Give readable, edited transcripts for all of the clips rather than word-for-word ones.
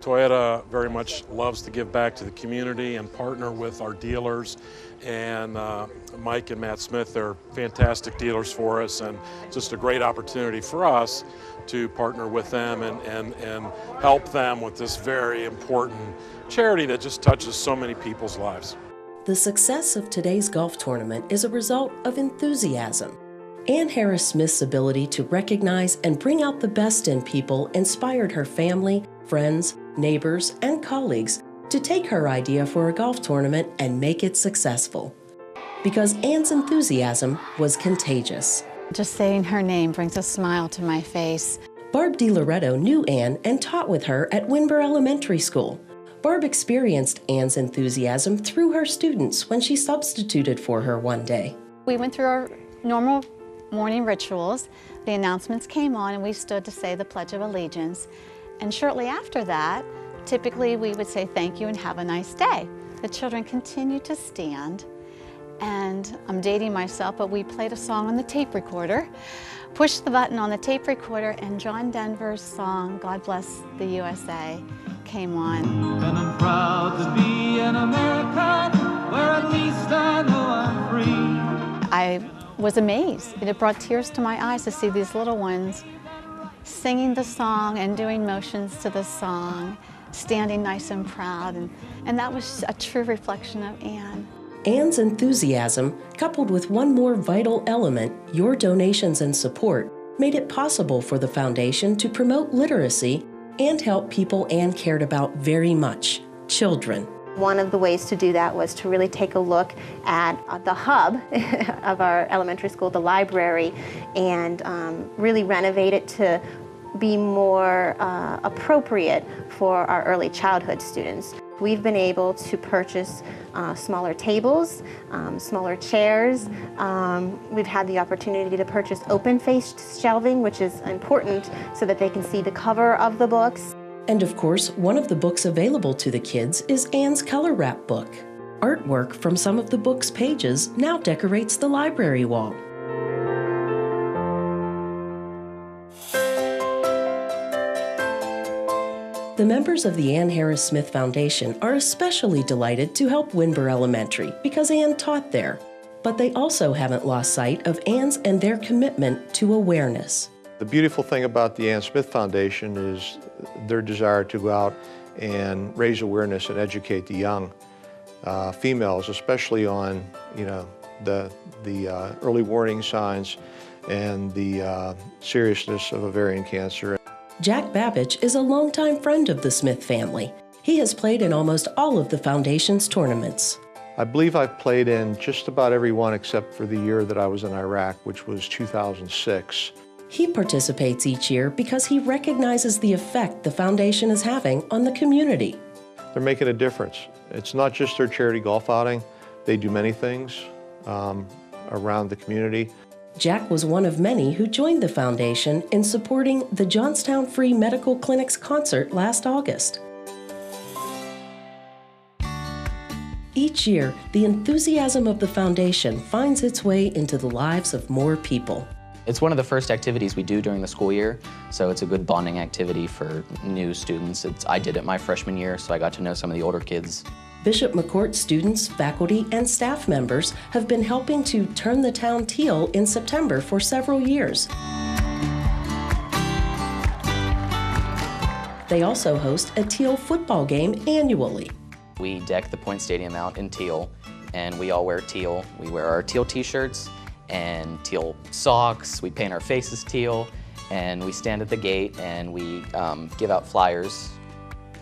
Toyota very much loves to give back to the community and partner with our dealers. And Mike and Matt Smith are fantastic dealers for us, and just a great opportunity for us to partner with them and help them with this very important charity that just touches so many people's lives. The success of today's golf tournament is a result of enthusiasm. Ann Harris Smith's ability to recognize and bring out the best in people inspired her family, friends, neighbors, and colleagues to take her idea for a golf tournament and make it successful. Because Ann's enthusiasm was contagious. Just saying her name brings a smile to my face. Barb DiLoretto knew Ann and taught with her at Winber Elementary School. Barb experienced Ann's enthusiasm through her students when she substituted for her one day. We went through our normal morning rituals. The announcements came on and we stood to say the Pledge of Allegiance. And shortly after that, typically we would say thank you and have a nice day. The children continued to stand, and I'm dating myself, but we played a song on the tape recorder, pushed the button on the tape recorder, and John Denver's song, God Bless the USA, came on. And I'm proud to be an American, where at least I know I'm free. I was amazed. It brought tears to my eyes to see these little ones singing the song and doing motions to the song, standing nice and proud, and that was a true reflection of Ann. Ann's enthusiasm, coupled with one more vital element, your donations and support, made it possible for the foundation to promote literacy and help people Ann cared about very much, children. One of the ways to do that was to really take a look at the hub of our elementary school, the library, and really renovate it to be more appropriate for our early childhood students. We've been able to purchase smaller tables, smaller chairs. We've had the opportunity to purchase open-faced shelving, which is important so that they can see the cover of the books. And of course, one of the books available to the kids is Ann's color wrap book. Artwork from some of the book's pages now decorates the library wall. The members of the Ann Harris Smith Foundation are especially delighted to help Winber Elementary because Ann taught there. But they also haven't lost sight of Ann's and their commitment to awareness. The beautiful thing about the Ann Smith Foundation is their desire to go out and raise awareness and educate the young females, especially on the early warning signs and the seriousness of ovarian cancer. Jack Babbage is a longtime friend of the Smith family. He has played in almost all of the foundation's tournaments. I believe I've played in just about every one except for the year that I was in Iraq, which was 2006. He participates each year because he recognizes the effect the foundation is having on the community. They're making a difference. It's not just their charity golf outing. They do many things around the community. Jack was one of many who joined the foundation in supporting the Johnstown Free Medical Clinic's concert last August. Each year, the enthusiasm of the foundation finds its way into the lives of more people. It's one of the first activities we do during the school year, so it's a good bonding activity for new students. I did it my freshman year, so I got to know some of the older kids. Bishop McCourt students, faculty, and staff members have been helping to turn the town teal in September for several years. They also host a teal football game annually. We deck the Point Stadium out in teal, and we all wear teal. We wear our teal t-shirts and teal socks. We paint our faces teal, and we stand at the gate and we give out flyers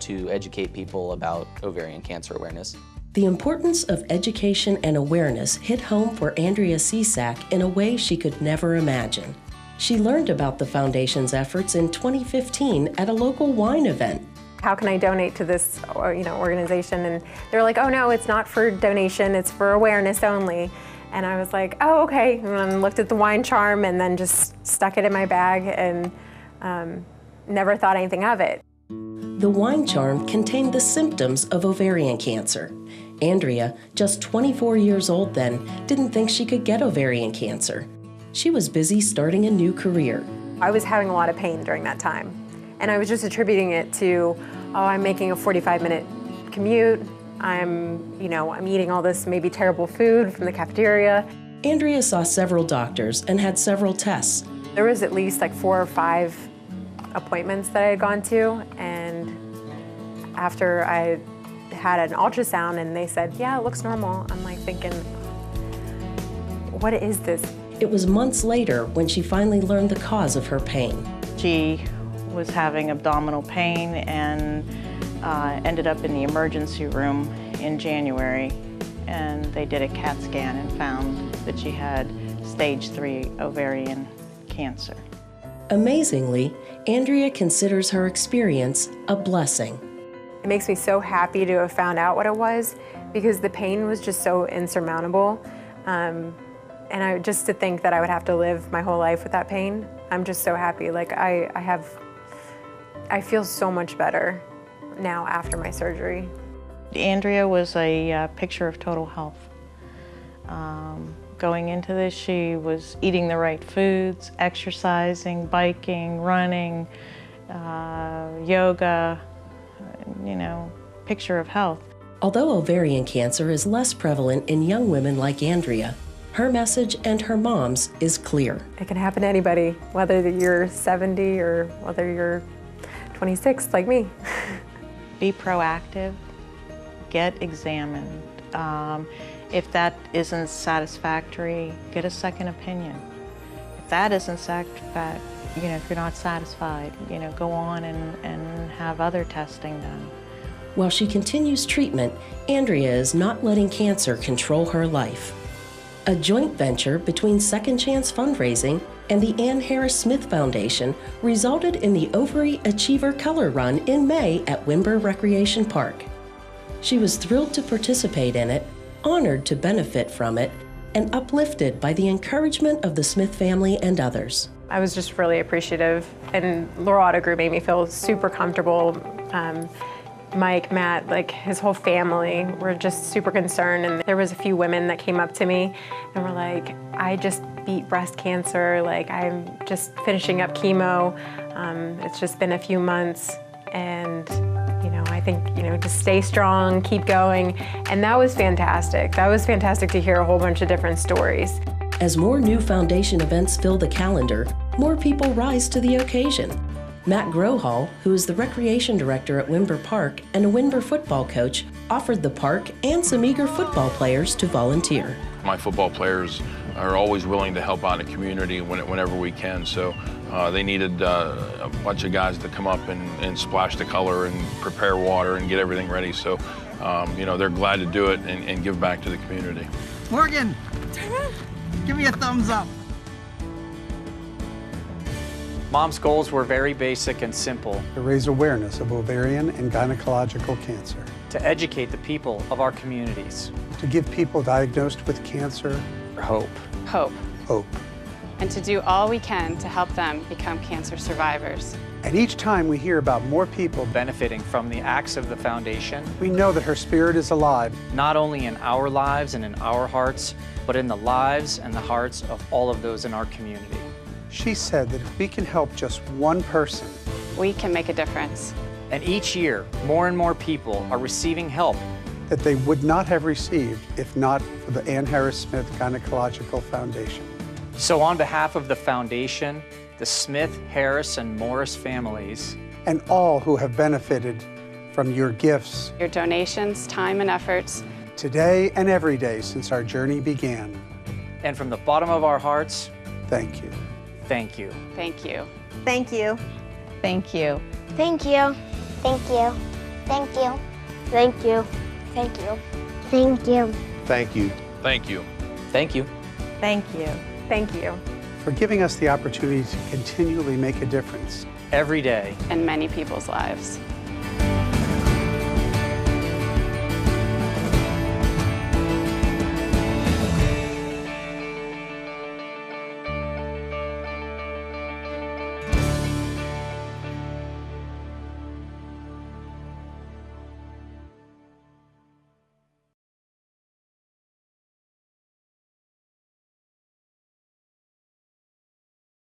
to educate people about ovarian cancer awareness. The importance of education and awareness hit home for Andrea Cisak in a way she could never imagine. She learned about the foundation's efforts in 2015 at a local wine event. How can I donate to this organization? And they're like, oh no, it's not for donation, it's for awareness only. And I was like, oh, okay. And then looked at the wine charm and then just stuck it in my bag and never thought anything of it. The wine charm contained the symptoms of ovarian cancer. Andrea, just 24 years old then, didn't think she could get ovarian cancer. She was busy starting a new career. I was having a lot of pain during that time, and I was just attributing it to oh, I'm making a 45-minute commute. I'm eating all this maybe terrible food from the cafeteria. Andrea saw several doctors and had several tests. There was at least like 4 or 5 appointments that I had gone to, and after I had an ultrasound and they said, yeah, it looks normal, I'm like thinking, what is this? It was months later when she finally learned the cause of her pain. She was having abdominal pain and ended up in the emergency room in January, and they did a CAT scan and found that she had stage 3 ovarian cancer. Amazingly, Andrea considers her experience a blessing. It makes me so happy to have found out what it was, because the pain was just so insurmountable. And just to think that I would have to live my whole life with that pain, I'm just so happy. Like I feel so much better now after my surgery. Andrea was a picture of total health. Going into this, she was eating the right foods, exercising, biking, running, yoga, picture of health. Although ovarian cancer is less prevalent in young women like Andrea, her message and her mom's is clear. It can happen to anybody, whether you're 70 or whether you're 26 like me. Be proactive, get examined. If that isn't satisfactory, get a second opinion. If that isn't satisfactory, if you're not satisfied, go on and have other testing done. While she continues treatment, Andrea is not letting cancer control her life. A joint venture between Second Chance Fundraising and the Ann Harris Smith Foundation resulted in the Ovary Achiever Color Run in May at Wimber Recreation Park. She was thrilled to participate in it, honored to benefit from it, and uplifted by the encouragement of the Smith family and others. I was just really appreciative, and Laurel Auto Group made me feel super comfortable. Mike, Matt, like his whole family were just super concerned, and there was a few women that came up to me and were like, I just beat breast cancer, like I'm just finishing up chemo, it's just been a few months, and I think, to stay strong, keep going, and that was fantastic. That was fantastic to hear a whole bunch of different stories. As more new foundation events fill the calendar, more people rise to the occasion. Matt Grohall, who is the recreation director at Wimber Park and a Wimber football coach, offered the park and some eager football players to volunteer. My football players are always willing to help out in the community whenever we can, so they needed a bunch of guys to come up and splash the color and prepare water and get everything ready, so they're glad to do it and give back to the community. Morgan, give me a thumbs up. Mom's goals were very basic and simple. To raise awareness of ovarian and gynecological cancer. To educate the people of our communities. To give people diagnosed with cancer hope. Hope. Hope. And to do all we can to help them become cancer survivors. And each time we hear about more people benefiting from the acts of the foundation, we know that her spirit is alive. Not only in our lives and in our hearts, but in the lives and the hearts of all of those in our community. She said that if we can help just one person, we can make a difference. And each year, more and more people are receiving help that they would not have received if not for the Ann Harris Smith Gynecological Foundation. So on behalf of the foundation, the Smith, Harris, and Morris families, and all who have benefited from your gifts, your donations, time, and efforts, today and every day since our journey began, and from the bottom of our hearts, thank you. Thank you. Thank you. Thank you. Thank you. Thank you. Thank you. Thank you. Thank you. Thank you. Thank you. Thank you. Thank you. Thank you. Thank you. Thank you. For giving us the opportunity to continually make a difference. Every day. In many people's lives.